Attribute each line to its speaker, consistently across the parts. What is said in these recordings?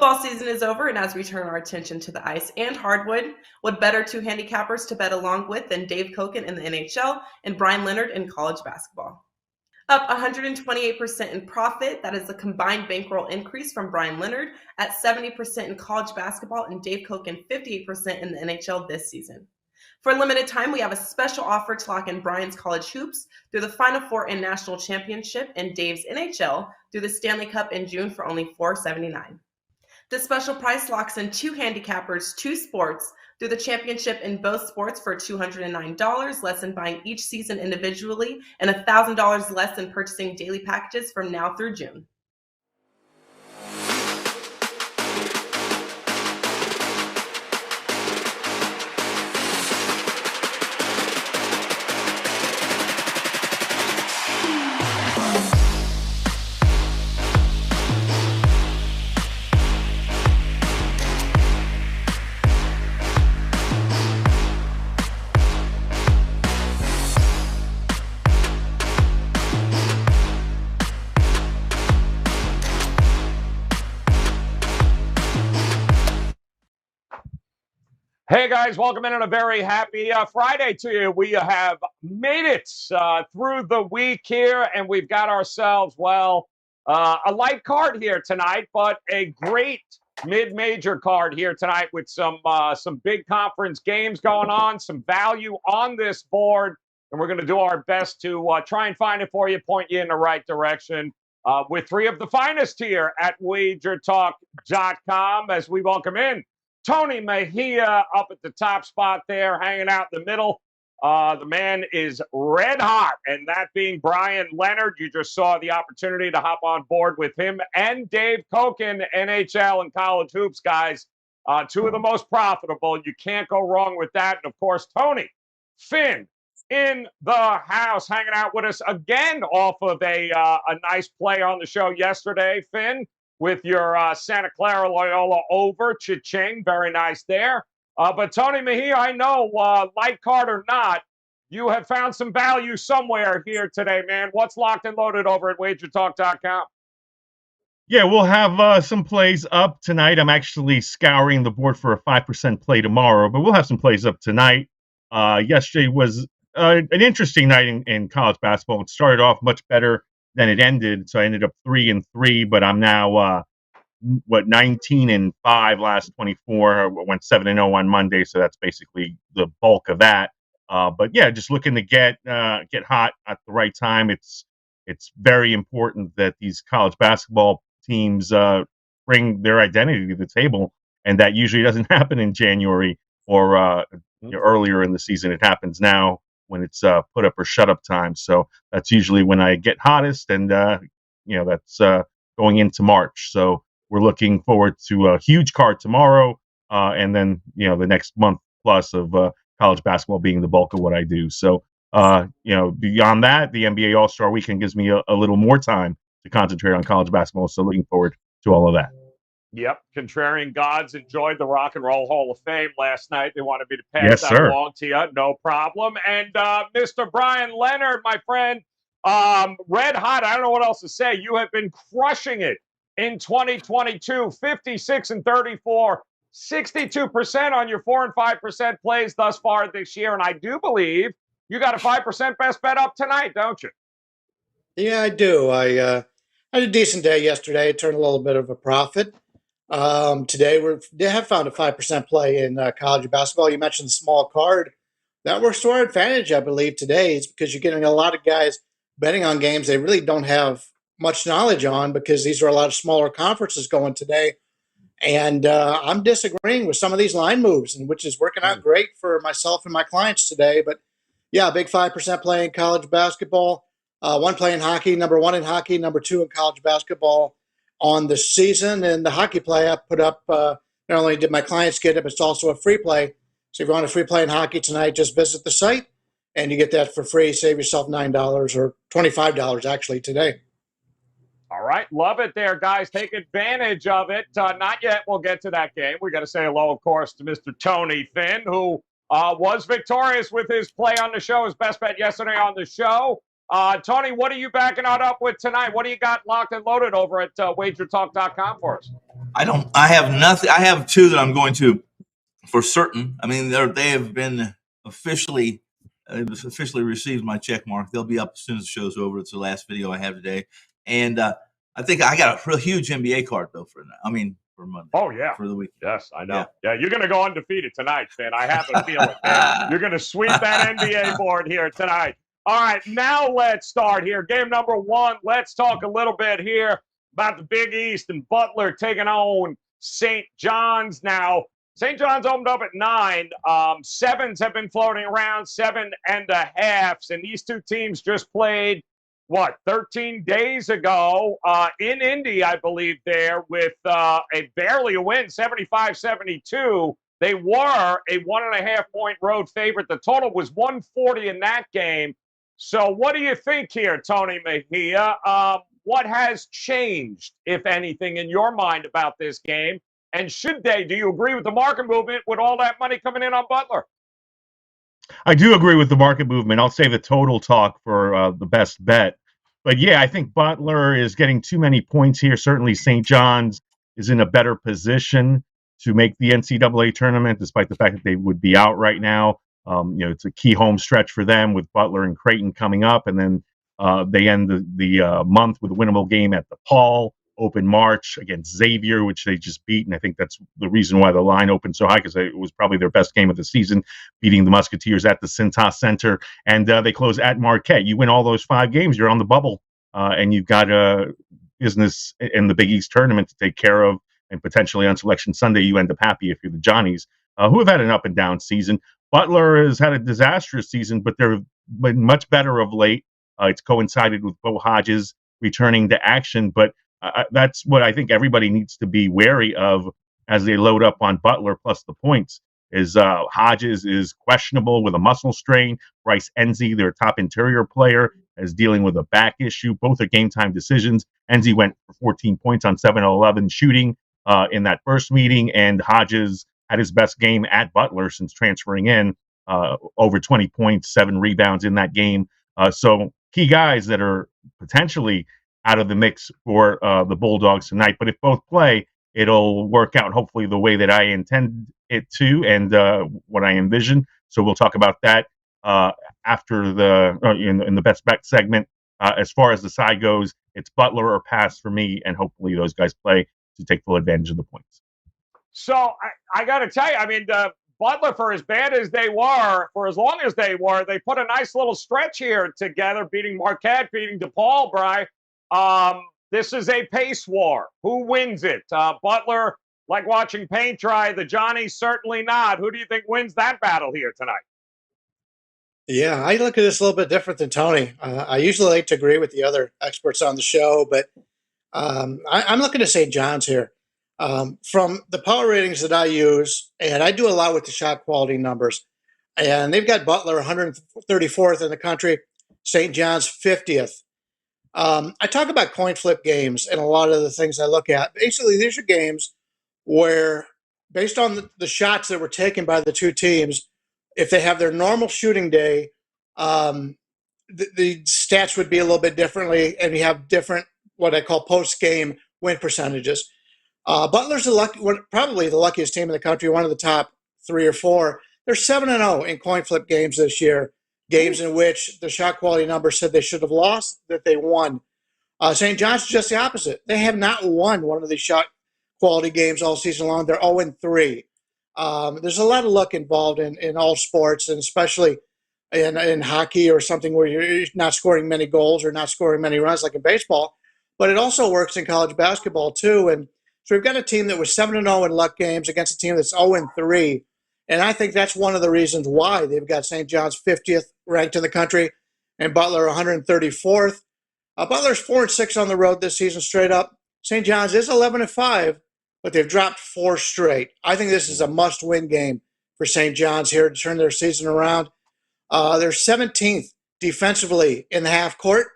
Speaker 1: Football season is over, and as we turn our attention to the ice and hardwood, what better two handicappers to bet along with than Dave Koken in the NHL and Brian Leonard in college basketball? Up 128% in profit, that is a combined bankroll increase from Brian Leonard at 70% in college basketball and Dave Koken 58% in the NHL this season. For a limited time, we have a special offer to lock in Brian's college hoops through the Final Four and National Championship and Dave's NHL through the Stanley Cup in June for only $479. This special price locks in two handicappers, two sports, through the championship in both sports for $209, less than buying each season individually, and $1,000 less than purchasing daily packages from now through June.
Speaker 2: Hey guys, welcome in on a very happy Friday to you. We have made it through the week here, and we've got ourselves, well, a light card here tonight, but a great mid-major card here tonight with some big conference games going on, some value on this board, and we're going to do our best to try and find it for you, point you in the right direction with three of the finest here at WagerTalk.com as we welcome in Tony Mejia up at the top spot there, hanging out in the middle. The man is red hot, and that being Brian Leonard. You just saw the opportunity to hop on board with him and Dave Koken, NHL and college hoops guys. Two of the most profitable. You can't go wrong with that. And, of course, Tony, Finn, in the house, hanging out with us again off of a nice play on the show yesterday, Finn, with your Santa Clara Loyola over, cha-ching, very nice there. But Tony Mejia, I know, light card or not, you have found some value somewhere here today, man. What's locked and loaded over at WagerTalk.com?
Speaker 3: Yeah, we'll have some plays up tonight. I'm actually scouring the board for a 5% play tomorrow, but we'll have some plays up tonight. Yesterday was an interesting night in college basketball. It started off much better than it ended, so I ended up 3-3, but I'm now 19-5 last 24. I went 7-0 on Monday, so that's basically the bulk of that. But yeah, just looking to get hot at the right time. It's very important that these college basketball teams bring their identity to the table, and that usually doesn't happen in January or earlier in the season. It happens now when it's put up or shut up time. So that's usually when I get hottest, and that's going into March. So we're looking forward to a huge card tomorrow, and then the next month plus of college basketball being the bulk of what I do. So beyond that, the NBA All-Star Weekend gives me a little more time to concentrate on college basketball. So looking forward to all of that.
Speaker 2: Yep, Contrarian Gods enjoyed the Rock and Roll Hall of Fame last night. They wanted me to pass that along to you. No problem. And Mr. Brian Leonard, my friend, red hot. I don't know what else to say. You have been crushing it in 2022, 56-34, 62% on your 4 and 5% plays thus far this year. And I do believe you got a 5% best bet up tonight, don't you?
Speaker 4: Yeah, I do. I had a decent day yesterday. Turned a little bit of a profit. Today they have found a 5% play in college basketball. You mentioned the small card. That works to our advantage, I believe, today, is because you're getting a lot of guys betting on games they really don't have much knowledge on, because these are a lot of smaller conferences going today. And I'm disagreeing with some of these line moves, and which is working out great for myself and my clients today. But yeah, big 5% play in college basketball. One play in hockey, number 1 in hockey, number 2 in college basketball on the season. And the hockey play I put up, not only did my clients get it, but it's also a free play. So if you want a free play in hockey tonight, just visit the site and you get that for free. Save yourself $9 or $25 actually today.
Speaker 2: All right. Love it there, guys. Take advantage of it. Not yet. We'll get to that game. We got to say hello, of course, to Mr. Tony Finn, who was victorious with his play on the show, his best bet yesterday on the show. Tony, what are you backing out up with tonight? What do you got locked and loaded over at WagerTalk.com for us?
Speaker 5: I have nothing. I have two that I'm going to for certain. I mean, they have been officially received my check mark. They'll be up as soon as the show's over. It's the last video I have today, and I think I got a real huge NBA card though for Monday.
Speaker 2: Oh yeah,
Speaker 5: for the week.
Speaker 2: Yes, I know. Yeah, you're going to go undefeated tonight, Finn. I have a feeling, man. You're going to sweep that NBA board here tonight. All right, now let's start here. Game number one. Let's talk a little bit here about the Big East and Butler taking on St. John's. Now, St. John's opened up at 9. Sevens have been floating around, 7.5s, and these two teams just played 13 days ago in Indy, I believe, there with barely a win, 75-72. They were a 1.5-point road favorite. The total was 140 in that game. So what do you think here, Tony Mejia? What has changed, if anything, in your mind about this game? And do you agree with the market movement with all that money coming in on Butler?
Speaker 3: I do agree with the market movement. I'll save the total talk for the best bet. But yeah, I think Butler is getting too many points here. Certainly St. John's is in a better position to make the NCAA tournament, despite the fact that they would be out right now. It's a key home stretch for them with Butler and Creighton coming up. And then they end the month with a winnable game at the Paul. Open March against Xavier, which they just beat. And I think that's the reason why the line opened so high, because it was probably their best game of the season, beating the Musketeers at the Cintas Center. And they close at Marquette. You win all those 5 games, you're on the bubble, and you've got a business in the Big East tournament to take care of. And potentially on Selection Sunday, you end up happy if you're the Johnnies, who have had an up and down season. Butler has had a disastrous season, but they've been much better of late. It's coincided with Bo Hodges returning to action, but that's what I think everybody needs to be wary of as they load up on Butler plus the points. Is Hodges is questionable with a muscle strain. Bryce Enzi, their top interior player, is dealing with a back issue. Both are game time decisions. Enzi went for 14 points on 7-11 shooting in that first meeting, and Hodges had his best game at Butler since transferring in, over 20 points, 7 rebounds in that game. So key guys that are potentially out of the mix for the Bulldogs tonight. But if both play, it'll work out hopefully the way that I intend it to and what I envision. So we'll talk about that after in the best bet segment. As far as the side goes, it's Butler or pass for me, and hopefully those guys play to take full advantage of the points.
Speaker 2: So I got to tell you, I mean, Butler, for as bad as they were, for as long as they were, they put a nice little stretch here together, beating Marquette, beating DePaul, Bry. This is a pace war. Who wins it? Butler, like watching paint dry. The Johnnies, certainly not. Who do you think wins that battle here tonight?
Speaker 4: Yeah, I look at this a little bit different than Tony. I usually like to agree with the other experts on the show, but I'm looking to St. John's here. From the power ratings that I use, and I do a lot with the shot quality numbers, and they've got Butler 134th in the country, St. John's 50th. I talk about coin flip games and a lot of the things I look at. Basically, these are games where, based on the shots that were taken by the two teams, if they have their normal shooting day, the stats would be a little bit differently, and you have different, what I call post-game win percentages. Butler's probably the luckiest team in the country, one of the top 3 or 4. They're 7-0 in coin flip games this year, games in which the shot quality number said they should have lost, that they won. St. John's is just the opposite. They have not won one of these shot quality games all season long. They're 0-3. There's a lot of luck involved in all sports, and especially in hockey or something where you're not scoring many goals or not scoring many runs like in baseball. But it also works in college basketball too. And so we've got a team that was 7-0 in luck games against a team that's 0-3. And I think that's one of the reasons why they've got St. John's 50th ranked in the country and Butler 134th. Butler's 4-6 on the road this season straight up. St. John's is 11-5, but they've dropped 4 straight. I think this is a must-win game for St. John's here to turn their season around. They're 17th defensively in the half court,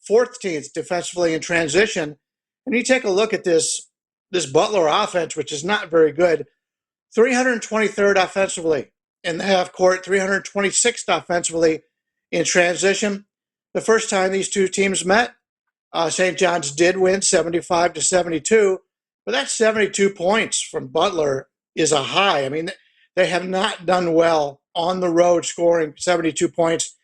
Speaker 4: 14th defensively in transition. And you take a look at this Butler offense, which is not very good, 323rd offensively in the half court, 326th offensively in transition. the first time these two teams met, St. John's did win 75-72, but that 72 points from Butler is a high. I mean, they have not done well on the road scoring 72 points.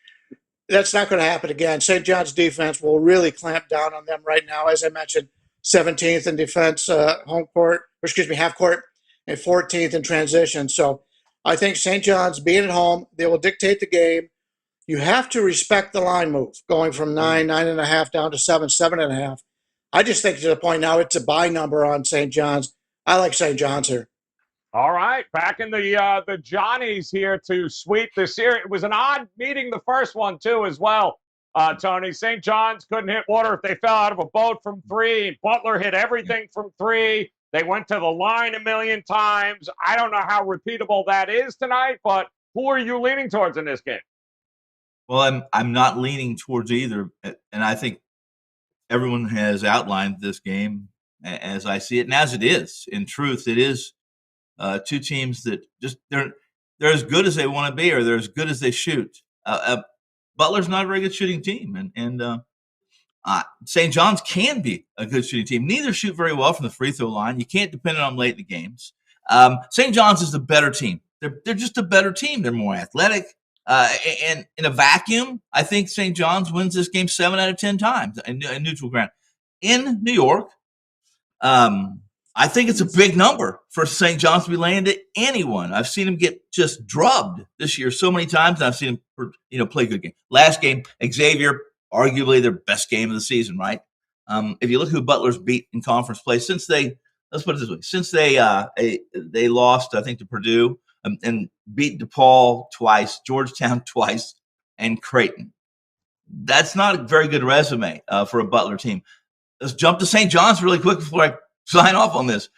Speaker 4: That's not going to happen again. St. John's defense will really clamp down on them right now. As I mentioned, 17th in defense, half court, and 14th in transition. So I think St. John's being at home, they will dictate the game. You have to respect the line move, going from 9.5 down to 7.5. I just think to the point now it's a buy number on St. John's. I like St. John's here.
Speaker 2: All right, back in the Johnnies here to sweep the series. It was an odd meeting, the first one too, as well. Tony, St. John's couldn't hit water if they fell out of a boat from three. Butler hit everything from three. They went to the line a million times. I don't know how repeatable that is tonight, but who are you leaning towards in this game?
Speaker 5: Well, I'm not leaning towards either, and I think everyone has outlined this game as I see it, and as it is. In truth, it is two teams that just they're as good as they want to be, or they're as good as they shoot. Butler's not a very good shooting team, and St. John's can be a good shooting team. Neither shoot very well from the free throw line. You can't depend on them late in the games. St. John's is the better team. They're just a better team. They're more athletic. And in a vacuum, I think St. John's wins this game 7 out of 10 times in neutral ground. In New York, I think it's a big number for St. John's to be laying to anyone. I've seen him get just drubbed this year so many times, and I've seen him play a good game. Last game, Xavier, arguably their best game of the season, right? If you look who Butler's beat in conference play, let's put it this way, since they lost, I think, to Purdue, and beat DePaul twice, Georgetown twice, and Creighton. That's not a very good resume for a Butler team. Let's jump to St. John's really quick before I sign off on this.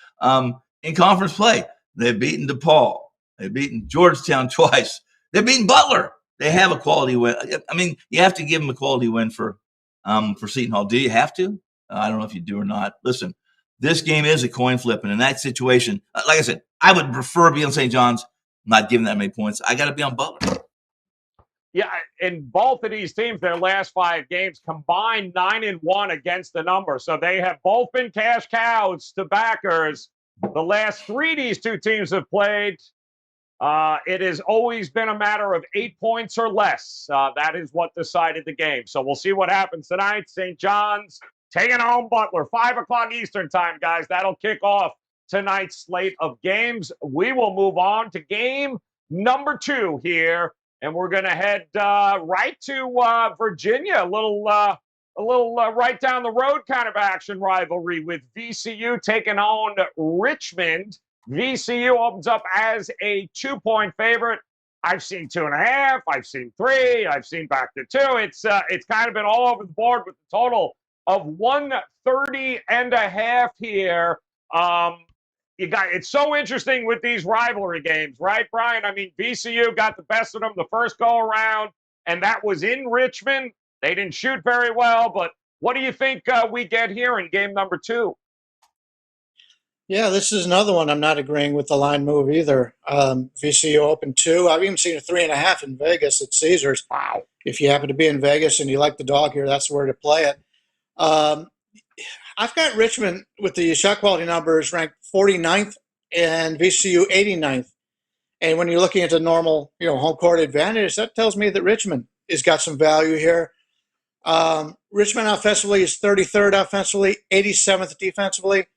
Speaker 5: In conference play, they've beaten DePaul. They've beaten Georgetown twice. They've beaten Butler. They have a quality win. I mean, you have to give them a quality win for Seton Hall. Do you have to? I don't know if you do or not. Listen, this game is a coin flip, and in that situation, like I said, I would prefer to be on St. John's. I'm not giving that many points. I got to be on Butler.
Speaker 2: Yeah, in both of these teams, their last 5 games combined 9-1 against the number. So they have both been cash cows to backers. The last 3 these two teams have played, it has always been a matter of 8 points or less. That is what decided the game. So we'll see what happens tonight. St. John's taking home Butler, 5 o'clock Eastern time, guys. That'll kick off tonight's slate of games. We will move on to game number 2 here. And we're going to head right to Virginia, a little right down the road kind of action rivalry with VCU taking on Richmond. VCU opens up as a 2-point favorite. I've seen 2.5. I've seen 3. I've seen back to 2. It's kind of been all over the board with the total of 130.5 here. It's so interesting with these rivalry games, right, Brian? I mean, VCU got the best of them the first go-around, and that was in Richmond. They didn't shoot very well, but what do you think we get here in game number 2?
Speaker 4: Yeah, this is another one I'm not agreeing with the line move either. VCU open 2. I've even seen a 3.5 in Vegas at Caesars.
Speaker 2: Wow.
Speaker 4: If you happen to be in Vegas and you like the dog here, that's where to play it. I've got Richmond with the shot quality numbers ranked 49th and VCU 89th. And when you're looking at the normal, home court advantage, that tells me that Richmond has got some value here. Richmond offensively is 33rd offensively, 87th defensively.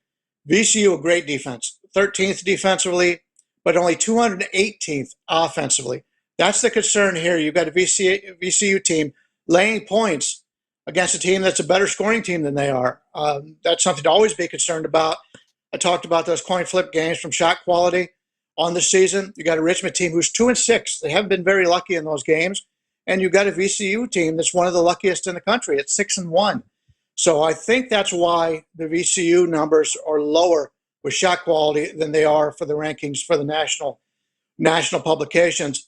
Speaker 4: VCU, a great defense, 13th defensively, but only 218th offensively. That's the concern here. You've got a VCU team laying points against a team that's a better scoring team than they are. That's something to always be concerned about. I talked about those coin flip games from shot quality on the season. You got a Richmond team who's 2-6. They haven't been very lucky in those games. And you've got a VCU team that's one of the luckiest in the country at 6-1. So I think that's why the VCU numbers are lower with shot quality than they are for the rankings for the national publications.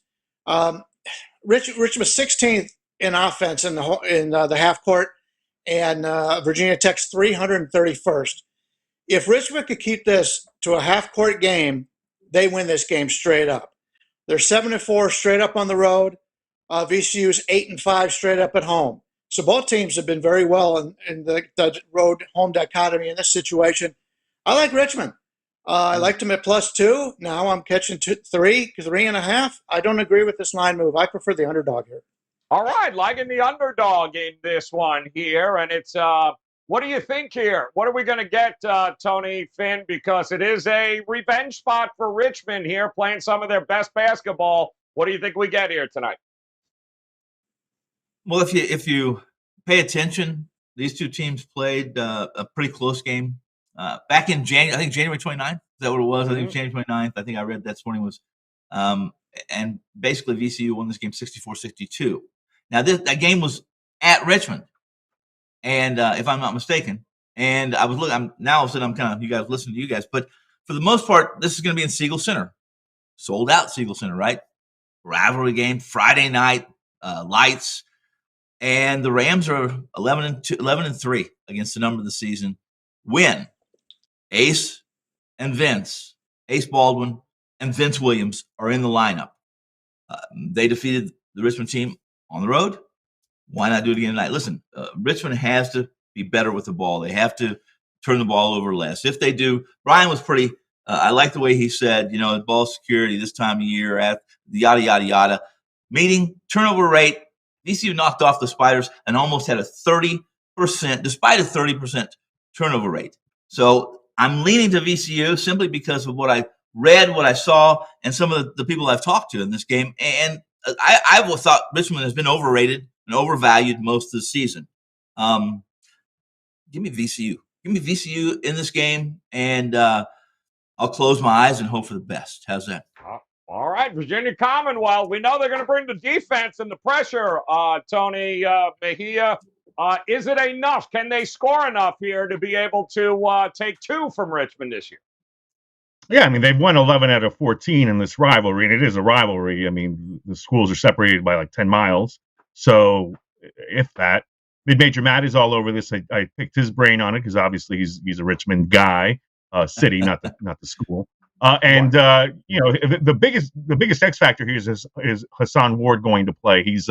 Speaker 4: Richmond 16th in offense in the half court, and Virginia Tech's 331st. If Richmond could keep this to a half court game, they win this game straight up. They're 7-4 straight up on the road. VCU's 8-5 straight up at home. So both teams have been very well in the road home dichotomy in this situation. I like Richmond. I liked them at +2. Now I'm catching 3.5. I don't agree with this line move. I prefer the underdog here.
Speaker 2: All right, liking the underdog in this one here, and it's what do you think here? What are we going to get, Tony, Finn? Because it is a revenge spot for Richmond here, playing some of their best basketball. What do you think we get here tonight?
Speaker 5: Well, if you pay attention, these two teams played a pretty close game back in January. I think January 29th. Is that what it was? I think January 29th. I think I read that this morning was, and basically VCU won this game 64-62. Now that game was at Richmond, and if I'm not mistaken, and I was looking. Now all of a sudden I'm kind of you guys listening to you guys, but for the most part, this is going to be in Siegel Center, sold out Siegel Center, right? Rivalry game, Friday night, lights. And the Rams are 11-3 against the number of the season. When Ace Baldwin and Vince Williams are in the lineup. They defeated the Richmond team on the road. Why not do it again tonight? Listen, Richmond has to be better with the ball. They have to turn the ball over less. If they do, Brian was pretty I like the way he said, ball security this time of year, at yada, yada, yada. Meaning turnover rate, VCU knocked off the Spiders and almost had a 30%, despite a 30% turnover rate. So I'm leaning to VCU simply because of what I read, what I saw, and some of the people I've talked to in this game. And I thought Richmond has been overrated and overvalued most of the season. Give me VCU. Give me VCU in this game, and I'll close my eyes and hope for the best. How's that?
Speaker 2: All right, Virginia Commonwealth. We know they're going to bring the defense and the pressure, Tony Mejia. Is it enough? Can they score enough here to be able to take 2 from Richmond this year?
Speaker 3: Yeah, I mean, they've won 11 out of 14 in this rivalry, and it is a rivalry. I mean, the schools are separated by like 10 miles. So if that, Mid-Major Matt is all over this. I picked his brain on it because obviously he's a Richmond guy, city, not the school. The biggest X factor here is Hassan Ward going to play. He's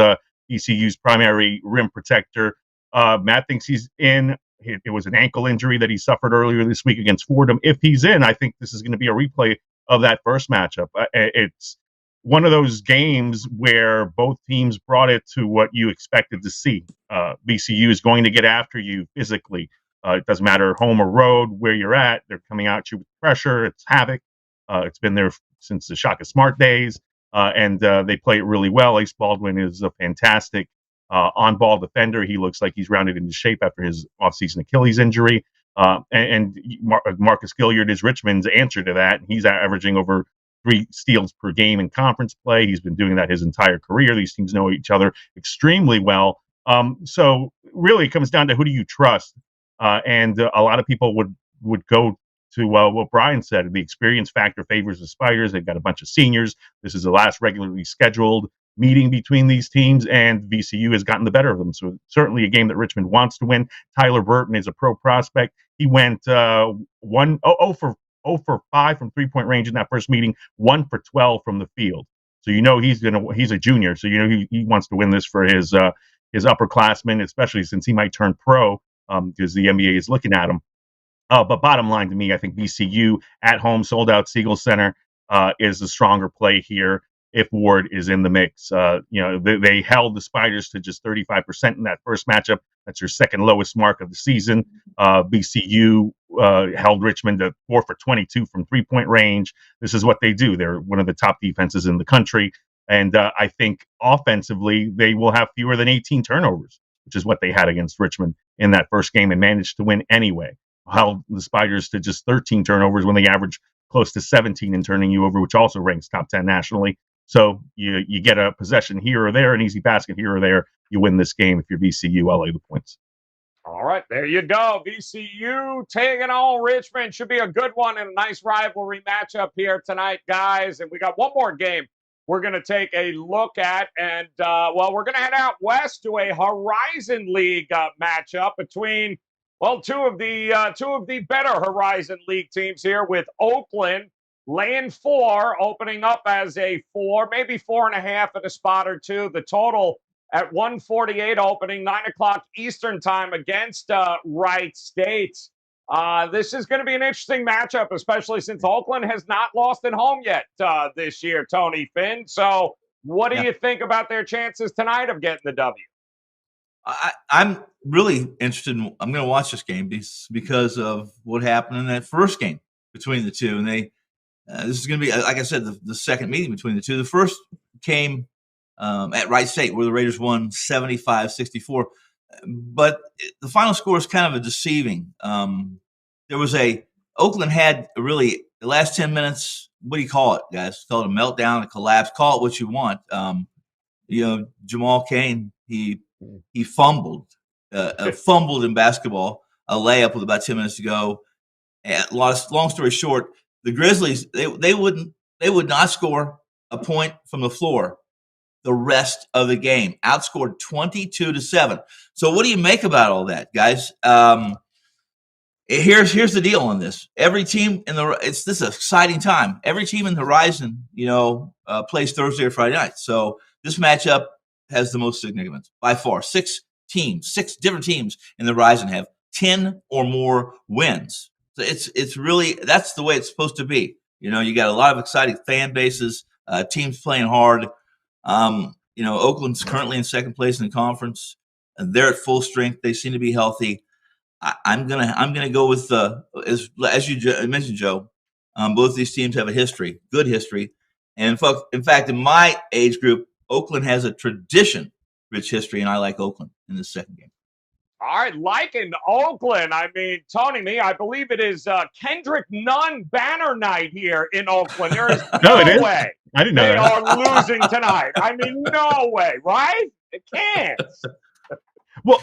Speaker 3: ECU's primary rim protector. Matt thinks he's in. It was an ankle injury that he suffered earlier this week against Fordham. If he's in, I think this is going to be a replay of that first matchup. It's one of those games where both teams brought it to what you expected to see. VCU is going to get after you physically. It doesn't matter home or road, where you're at. They're coming at you with pressure. It's havoc. It's been there since the Shaka Smart days, and they play it really well. Ace Baldwin is a fantastic on-ball defender. He looks like he's rounded into shape after his offseason Achilles injury. Marcus Gilliard is Richmond's answer to that. He's averaging over 3 steals per game in conference play. He's been doing that his entire career. These teams know each other extremely well. So really it comes down to who do you trust? And a lot of people would go to what Brian said. The experience factor favors the Spiders. They've got a bunch of seniors. This is the last regularly scheduled meeting between these teams, and VCU has gotten the better of them. So certainly a game that Richmond wants to win. Tyler Burton is a pro prospect. He went 0 for 5 from 3-point range in that first meeting, 1 for 12 from the field. So he's a junior. So he wants to win this for his upperclassmen, especially since he might turn pro because the NBA is looking at him. But bottom line to me, I think VCU at home, sold out Siegel Center, is the stronger play here. If Ward is in the mix, they held the Spiders to just 35% in that first matchup. That's your second lowest mark of the season. VCU held Richmond to 4 for 22 from 3-point range. This is what they do. They're one of the top defenses in the country. And I think offensively, they will have fewer than 18 turnovers, which is what they had against Richmond in that first game and managed to win anyway. Held the Spiders to just 13 turnovers when they average close to 17 in turning you over, which also ranks top 10 nationally. So you get a possession here or there, an easy basket here or there. You win this game if you're VCU. I'll lay the points.
Speaker 2: All right, there you go. VCU taking on Richmond. Should be a good one and a nice rivalry matchup here tonight, guys. And we got one more game we're going to take a look at. And, we're going to head out west to a Horizon League matchup between, two of the better Horizon League teams here, with Oakland laying 4, opening up as a 4, maybe 4.5 at a spot or two. The total at 1:48 opening, 9 o'clock Eastern time against Wright State. This is going to be an interesting matchup, especially since Oakland has not lost at home yet this year, Tony Finn. So what do you think about their chances tonight of getting the W?
Speaker 5: I'm really interested in. I'm going to watch this game because of what happened in that first game between the two, and this is going to be, like I said, the second meeting between the two. The first came at Wright State, where the Raiders won 75-64, but the final score is kind of a deceiving. Oakland had the last 10 minutes. What do you call it, guys? Call it a meltdown, a collapse. Call it what you want. Jamal Cain, he fumbled in basketball, a layup with about 10 minutes to go. And long story short, the Grizzlies, they would not score a point from the floor the rest of the game. Outscored 22-7. So what do you make about all that, guys? Here's the deal on this. Every team this is an exciting time. Every team in the Horizon, plays Thursday or Friday night. So this matchup has the most significance by far. Six different teams in the Horizon have 10 or more wins. So it's really, that's the way it's supposed to be. You got a lot of exciting fan bases, teams playing hard. Oakland's currently in second place in the conference, and they're at full strength. They seem to be healthy. I'm gonna go with as you mentioned, Joe. Both these teams have good history, and in fact, in my age group, Oakland has a tradition-rich history, and I like Oakland in this second game.
Speaker 2: All right, liking Oakland. I mean, Tony, I believe it is Kendrick Nunn banner night here in Oakland. There is no way
Speaker 3: I didn't know
Speaker 2: they
Speaker 3: that.
Speaker 2: are losing tonight. I mean, no way, right? It can't.
Speaker 3: Well,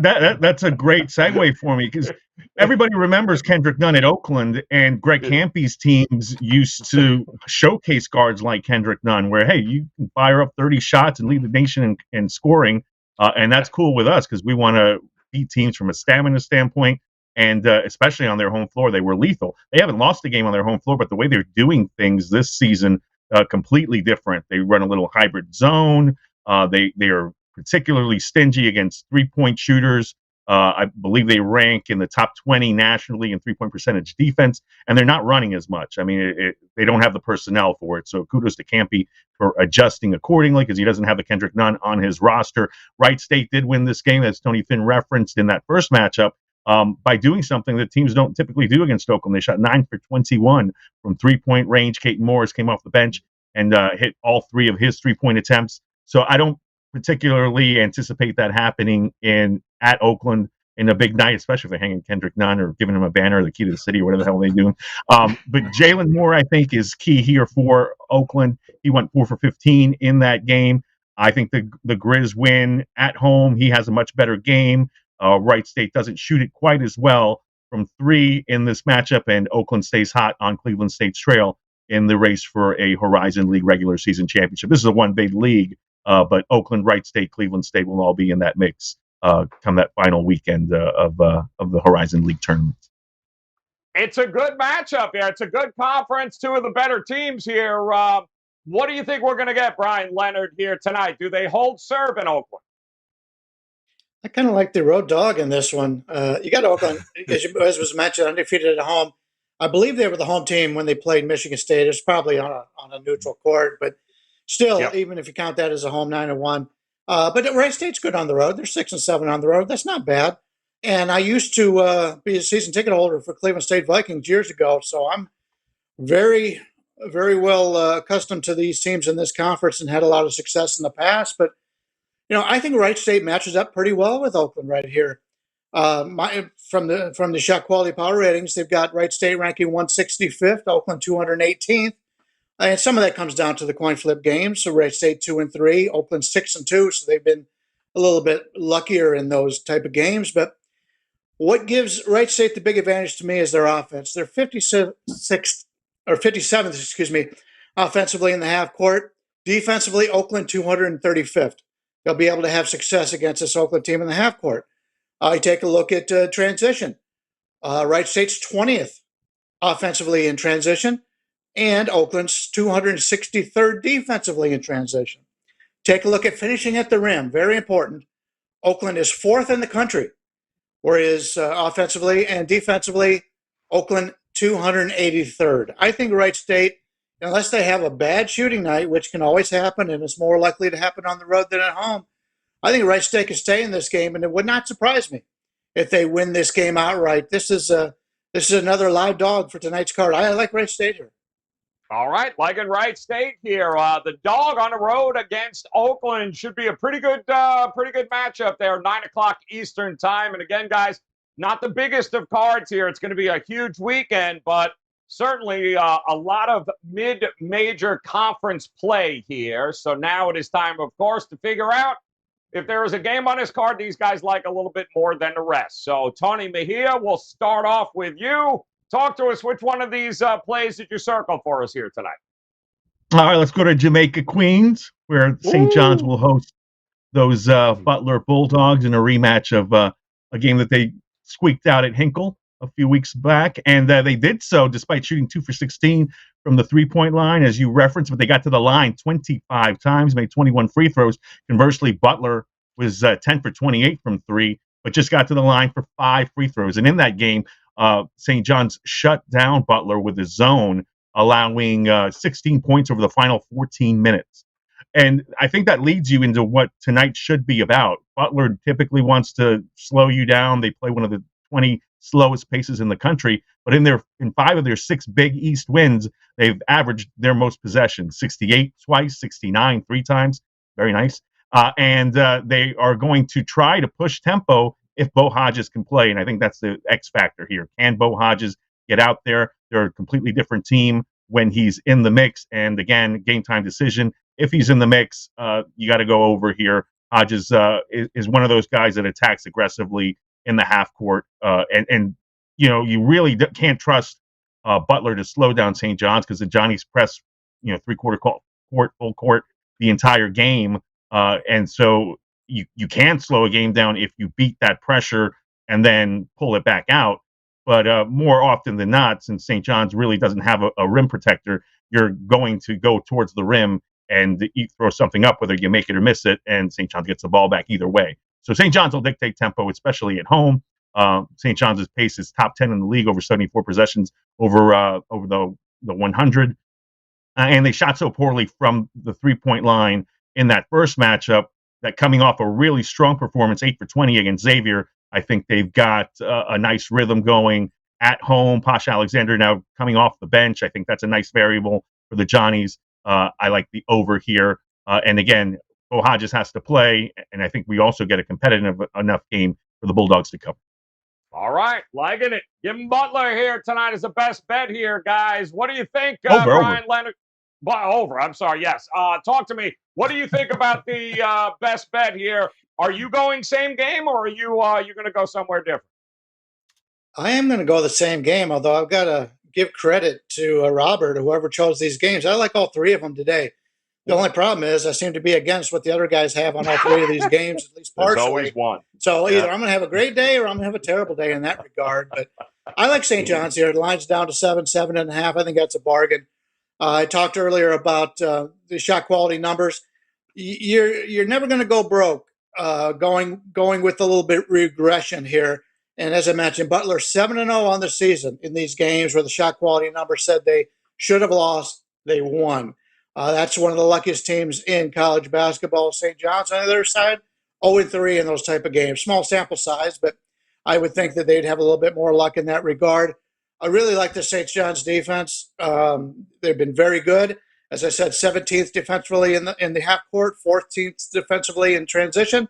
Speaker 3: that's a great segue for me because everybody remembers Kendrick Nunn at Oakland, and Greg Campy's teams used to showcase guards like Kendrick Nunn, where, hey, you can fire up 30 shots and lead the nation in scoring, and that's cool with us because we want to beat teams from a stamina standpoint, and especially on their home floor, they were lethal. They haven't lost a game on their home floor, but the way they're doing things this season, completely different. They run a little hybrid zone. They are particularly stingy against three-point shooters. I believe they rank in the top 20 nationally in three-point percentage defense, and they're not running as much. I mean, they don't have the personnel for it. So kudos to Campy for adjusting accordingly because he doesn't have the Kendrick Nunn on his roster. Wright State did win this game, as Tony Finn referenced in that first matchup, by doing something that teams don't typically do against Oakland. They shot 9 for 21 from three-point range. Caton Morris came off the bench and hit all three of his three-point attempts. So I don't particularly anticipate that happening at Oakland in a big night, especially if they're hanging Kendrick Nunn or giving him a banner or the key to the city or whatever the hell they're doing. But Jalen Moore, I think, is key here for Oakland. He went 4 for 15 in that game. I think the Grizz win at home. He has a much better game. Wright State doesn't shoot it quite as well from three in this matchup, and Oakland stays hot on Cleveland State's trail in the race for a Horizon League regular season championship. This is a one big league. But Oakland, Wright State, Cleveland State will all be in that mix come that final weekend of the Horizon League tournament.
Speaker 2: It's a good matchup here. It's a good conference. Two of the better teams here. What do you think we're going to get, Brian Leonard, here tonight? Do they hold serve in Oakland?
Speaker 4: I kind of like the road dog in this one. You got Oakland, as was mentioned, undefeated at home. I believe they were the home team when they played Michigan State. It's probably on a neutral court, but still, even if you count that as a home, 9-1. But Wright State's good on the road. They're 6-7 on the road. That's not bad. And I used to be a season ticket holder for Cleveland State Vikings years ago, so I'm very, very well accustomed to these teams in this conference and had a lot of success in the past. But I think Wright State matches up pretty well with Oakland right here. From the shot quality power ratings, they've got Wright State ranking 165th, Oakland 218th. And some of that comes down to the coin flip games. So Wright State 2-3, Oakland 6-2. So they've been a little bit luckier in those type of games. But what gives Wright State the big advantage to me is their offense. They're 57th, offensively in the half court. Defensively, Oakland 235th. They'll be able to have success against this Oakland team in the half court. You take a look at transition. Wright State's 20th offensively in transition, and Oakland's 263rd defensively in transition. Take a look at finishing at the rim. Very important. Oakland is 4th in the country, whereas offensively and defensively, Oakland 283rd. I think Wright State, unless they have a bad shooting night, which can always happen and is more likely to happen on the road than at home, I think Wright State can stay in this game, and it would not surprise me if they win this game outright. This is another live dog for tonight's card. I like Wright State here.
Speaker 2: All right, liking Wright State here. The dog on the road against Oakland should be a pretty good matchup there. 9:00 Eastern time. And again, guys, not the biggest of cards here. It's going to be a huge weekend, but certainly a lot of mid-major conference play here. So now it is time, of course, to figure out if there is a game on this card these guys like a little bit more than the rest. So Tony Mejia, we'll start off with you. Talk to us. Which one of these plays did you circle for us here tonight?
Speaker 3: All right, let's go to Jamaica, Queens, where St. John's will host those Butler Bulldogs in a rematch of a game that they squeaked out at Hinkle a few weeks back. And they did so despite shooting 2 for 16 from the three-point line, as you referenced, but they got to the line 25 times, made 21 free throws. Conversely, Butler was 10 for 28 from three, but just got to the line for 5 free throws. And in that game, St. John's shut down Butler with a zone, allowing 16 points over the final 14 minutes. And I think that leads you into what tonight should be about. Butler typically wants to slow you down. They play one of the 20 slowest paces in the country, but in 5 of their 6 Big East wins, they've averaged their most possessions, 68 twice, 69 3 times. Very nice. And they are going to try to push tempo if Bo Hodges can play. And I think that's the X factor here. Can Bo Hodges get out there? They're a completely different team when he's in the mix. And again, game time decision. If he's in the mix, you got to go over here. Hodges is one of those guys that attacks aggressively in the half court. And you know, you really can't trust Butler to slow down St. John's, because the Johnnies press, three-quarter court, full court the entire game. And so you can slow a game down if you beat that pressure and then pull it back out. But more often than not, since St. John's really doesn't have a rim protector, you're going to go towards the rim and throw something up, whether you make it or miss it, and St. John's gets the ball back either way. So St. John's will dictate tempo, especially at home. St. John's pace is top 10 in the league, over 74 possessions over the 100. And they shot so poorly from the three-point line in that first matchup that, coming off a really strong performance, 8 for 20 against Xavier, I think they've got a nice rhythm going at home. Posh Alexander now coming off the bench. I think that's a nice variable for the Johnnies. I like the over here. And again, Bo Hodges has to play, and I think we also get a competitive enough game for the Bulldogs to cover.
Speaker 2: All right, liking it. Give him Butler here tonight as the best bet here, guys. What do you think,
Speaker 3: Over.
Speaker 2: Brian Leonard? Over, I'm sorry, yes. Talk to me. What do you think about the best bet here? Are you going same game, or are you going to go somewhere different?
Speaker 4: I am going to go the same game, although I've got to give credit to Robert, whoever chose these games. I like all 3 of them today. The only problem is I seem to be against what the other guys have on all 3 of these games, at least partially.
Speaker 2: There's always one.
Speaker 4: So either I'm going to have a great day or I'm going to have a terrible day in that regard. But I like St. John's here. The line's down to 7.5. I think that's a bargain. I talked earlier about the shot quality numbers. You're never going to go broke going with a little bit regression here. And as I mentioned, Butler 7-0 on the season in these games where the shot quality numbers said they should have lost. They won. That's one of the luckiest teams in college basketball. St. John's on the other side, 0-3 in those type of games. Small sample size, but I would think that they'd have a little bit more luck in that regard. I really like the St. John's defense. They've been very good. As I said, 17th defensively in the half court, 14th defensively in transition.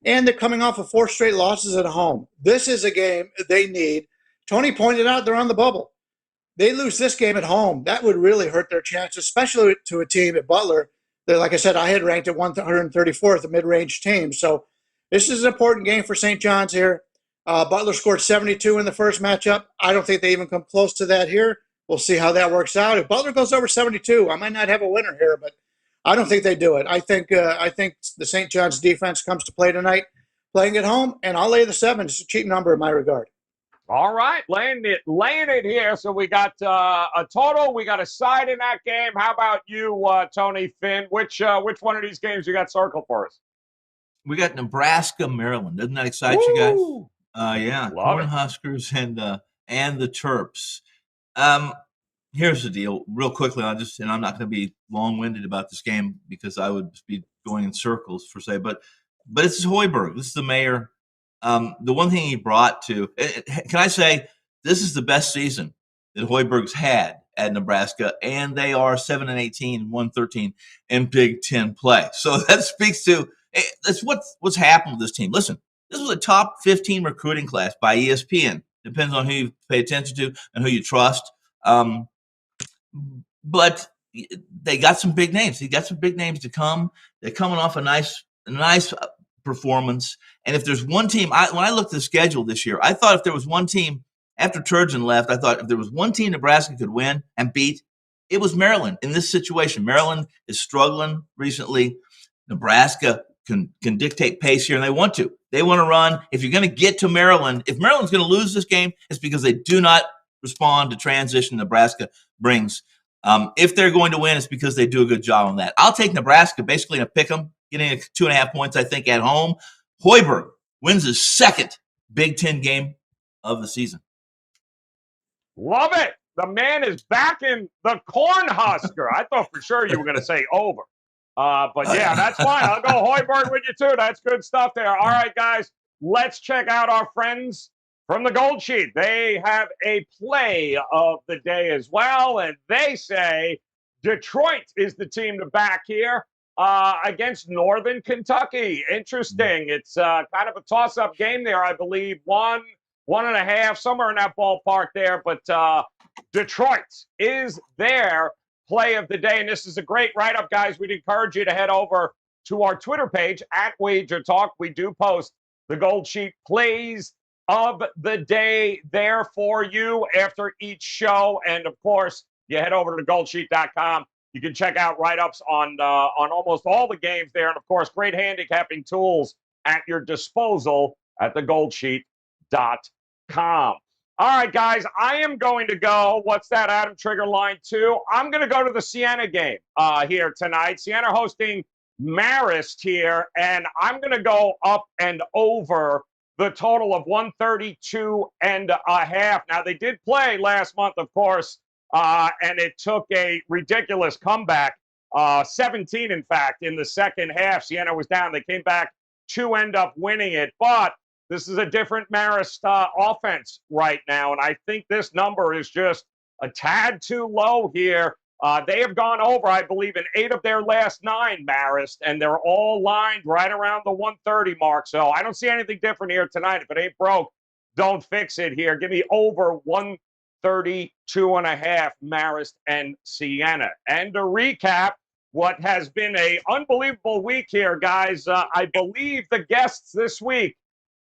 Speaker 4: And they're coming off of 4 straight losses at home. This is a game they need. Tony pointed out they're on the bubble. They lose this game at home, that would really hurt their chances, especially to a team at Butler that, like I said, I had ranked at 134th, a mid-range team. So this is an important game for St. John's here. Butler scored 72 in the first matchup. I don't think they even come close to that here. We'll see how that works out. If Butler goes over 72, I might not have a winner here, but I don't think they do it. I think the St. John's defense comes to play tonight, playing at home, and I'll lay the 7. It's a cheap number in my regard.
Speaker 2: All right, laying it here. So we got a total, we got a side in that game. How about you, Tony Finn? Which one of these games you got circled for us?
Speaker 5: We got Nebraska, Maryland. Doesn't that excite
Speaker 2: Woo!
Speaker 5: you guys? Yeah,
Speaker 2: Love it.
Speaker 5: Cornhuskers and the Terps. Here's the deal, real quickly. And I'm not going to be long-winded about this game because I would be going in circles per se. But it's Hoiberg. This is the mayor. The one thing he brought to, can I say, this is the best season that Hoiberg's had at Nebraska, and they are 7-18 and 1-13 in Big Ten play. So that speaks to that's what's happened with this team. Listen, this was a top 15 recruiting class by ESPN. Depends on who you pay attention to and who you trust. But they got some big names. They got some big names to come. They're coming off a nice performance. And if there's one team, when I looked at the schedule this year, I thought if there was one team after Turgeon left, I thought if there was one team Nebraska could win and beat, it was Maryland in this situation. Maryland is struggling recently. Nebraska can dictate pace here, and they want to. They want to run. If you're going to get to Maryland, if Maryland's going to lose this game, it's because they do not respond to transition Nebraska brings. If they're going to win, it's because they do a good job on that. I'll take Nebraska basically in a pick 'em, getting 2.5 points, I think, at home. Hoiberg wins his second Big Ten game of the season.
Speaker 2: Love it. The man is back in the Cornhusker. I thought for sure you were going to say over. But yeah, that's fine. I'll go Hoiberg with you too. That's good stuff there. All right, guys, let's check out our friends from the Gold Sheet. They have a play of the day as well, and they say Detroit is the team to back here against Northern Kentucky. Interesting. It's kind of a toss-up game there, I believe. 1.5, somewhere in that ballpark there. But Detroit is their play of the day, and this is a great write-up, guys. We'd encourage you to head over to our Twitter page at WagerTalk. We do post the Gold Sheet plays of the day there for you after each show. And of course, you head over to goldsheet.com. You can check out write-ups on almost all the games there. And of course, great handicapping tools at your disposal at thegoldsheet.com. All right, guys, I am going to go. What's that, Adam? Trigger line 2. I'm going to go to the Siena game here tonight. Siena hosting Marist here, and I'm going to go up and over the total of 132.5. Now, they did play last month, of course, and it took a ridiculous comeback, 17, in fact, in the second half. Siena was down. They came back to end up winning it, but this is a different Marist offense right now, and I think this number is just a tad too low here. They have gone over, I believe, in 8 of their last 9, Marist, and they're all lined right around the 130 mark. So I don't see anything different here tonight. If it ain't broke, don't fix it here. Give me over 132.5, Marist and Siena. And to recap what has been an unbelievable week here, guys, I believe the guests this week,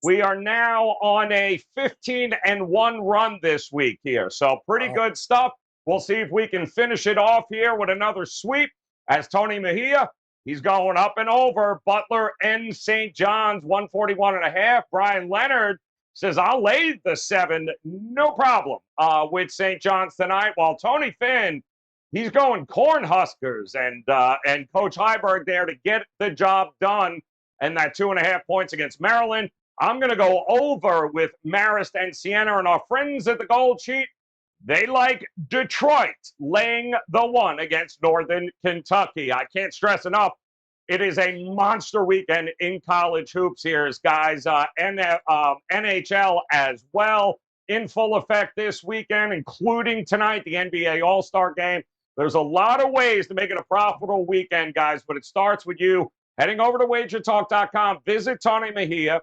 Speaker 2: we are now on a 15-1 run this week here. So pretty good stuff. We'll see if we can finish it off here with another sweep. As Tony Mejia, he's going up and over. Butler and St. John's, 141.5. Brian Leonard says, I'll lay the 7, no problem, with St. John's tonight. While Tony Finn, he's going Cornhuskers and Coach Heiberg there to get the job done. And that 2.5 points against Maryland. I'm going to go over with Marist and Siena, and our friends at the Gold Sheet, they like Detroit laying the 1 against Northern Kentucky. I can't stress enough, it is a monster weekend in college hoops here, guys. NHL as well in full effect this weekend, including tonight, the NBA All-Star Game. There's a lot of ways to make it a profitable weekend, guys, but it starts with you heading over to WagerTalk.com. Visit Tony Mejia.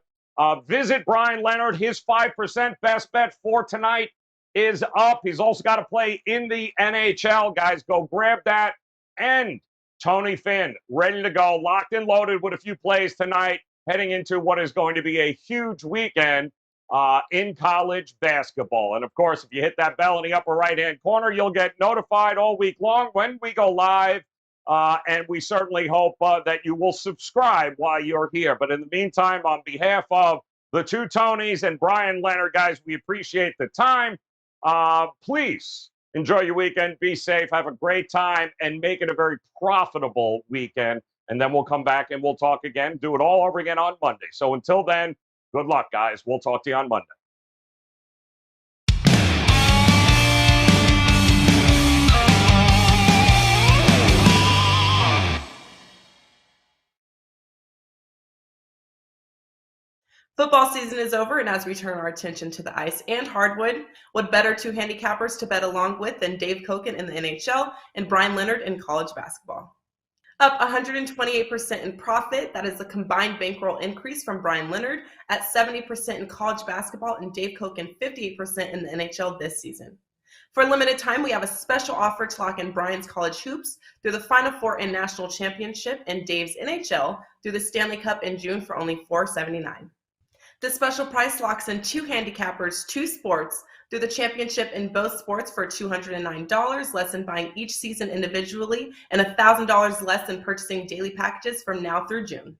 Speaker 2: Visit Brian Leonard. His 5% best bet for tonight is up. He's also got to play in the NHL. Guys, go grab that. And Tony Finn, ready to go, locked and loaded with a few plays tonight, heading into what is going to be a huge weekend in college basketball. And, of course, if you hit that bell in the upper right-hand corner, you'll get notified all week long when we go live. And we certainly hope that you will subscribe while you're here. But in the meantime, on behalf of the two Tonys and Brian Leonard. Guys, we appreciate the time. Please enjoy your weekend. Be safe. Have a great time and make it a very profitable weekend. And then we'll come back and we'll talk again. Do it all over again on Monday. So until then, good luck, guys. We'll talk to you on Monday.
Speaker 1: Football season is over, and as we turn our attention to the ice and hardwood, what better two handicappers to bet along with than Dave Koken in the NHL and Brian Leonard in college basketball? Up 128% in profit, that is a combined bankroll increase from Brian Leonard at 70% in college basketball and Dave Koken 58% in the NHL this season. For a limited time, we have a special offer to lock in Brian's college hoops through the Final Four and National Championship and Dave's NHL through the Stanley Cup in June for only $479. This special price locks in two handicappers, two sports, through the championship in both sports for $209, less than buying each season individually, and $1,000 less than purchasing daily packages from now through June.